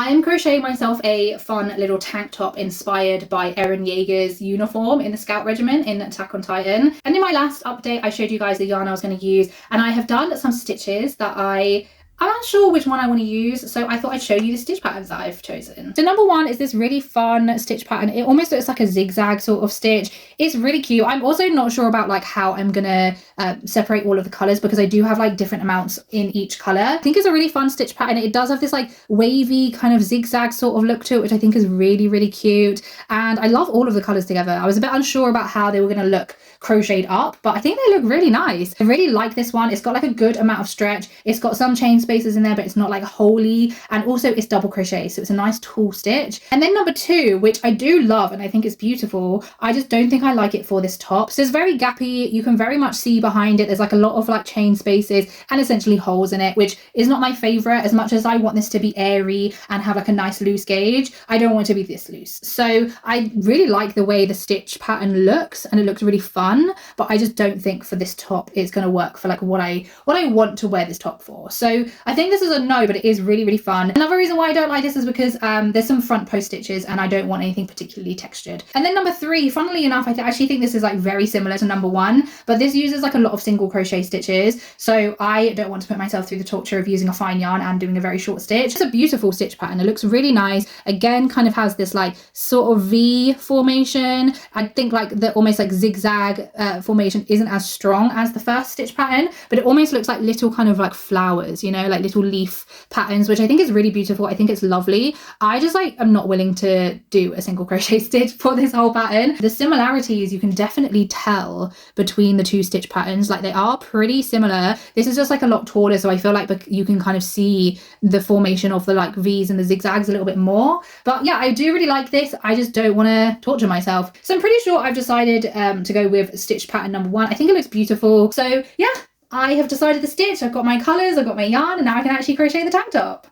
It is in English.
I'm crocheting myself a fun little tank top inspired by Eren Yeager's uniform in the Scout Regiment in Attack on Titan. And in my last update, I showed you guys the yarn I was going to use, and I have done some stitches that I'm not sure which one I want to use, so I thought I'd show you the stitch patterns that I've chosen. So number one is this really fun stitch pattern. It almost looks like a zigzag sort of stitch. It's really cute. I'm also not sure about like how I'm gonna separate all of the colors, because I do have like different amounts in each color. I think it's a really fun stitch pattern. It does have this like wavy kind of zigzag sort of look to it, which I think is really, really cute. And I love all of the colors together. I was a bit unsure about how they were gonna look crocheted up, but I think they look really nice. I really like this one. It's got like a good amount of stretch. It's got some chain spaces in there, but it's not like wholly, and also it's double crochet, so it's a nice tall stitch. And then number two, which I do love and I think it's beautiful, I just don't think I like it for this top. So it's very gappy. You can very much see behind it there's like a lot of like chain spaces and essentially holes in it, which is not my favorite. As much as I want this to be airy and have like a nice loose gauge, I don't want it to be this loose. So I really like the way the stitch pattern looks, and it looks really fun, but I just don't think for this top it's going to work for like what I want to wear this top for. So I think this is a no, but it is really, really fun. Another reason why I don't like this is because there's some front post stitches and I don't want anything particularly textured. And then number three, funnily enough, I actually think this is like very similar to number one, but this uses like a lot of single crochet stitches, so I don't want to put myself through the torture of using a fine yarn and doing a very short stitch. It's a beautiful stitch pattern. It looks really nice. Again, kind of has this like sort of V formation. I think like the almost like zigzag formation isn't as strong as the first stitch pattern, but it almost looks like little kind of like flowers, you know, like little leaf patterns, which I think is really beautiful. I think it's lovely. I just like am not willing to do a single crochet stitch for this whole pattern. The similarities you can definitely tell between the two stitch patterns, like they are pretty similar. This is just like a lot taller, so I feel like you can kind of see the formation of the like V's and the zigzags a little bit more. But yeah, I do really like this. I just don't want to torture myself, so I'm pretty sure I've decided to go with stitch pattern number one. I think it looks beautiful. So yeah, I have decided the stitch. I've got my colors, I've got my yarn, and now I can actually crochet the tank top.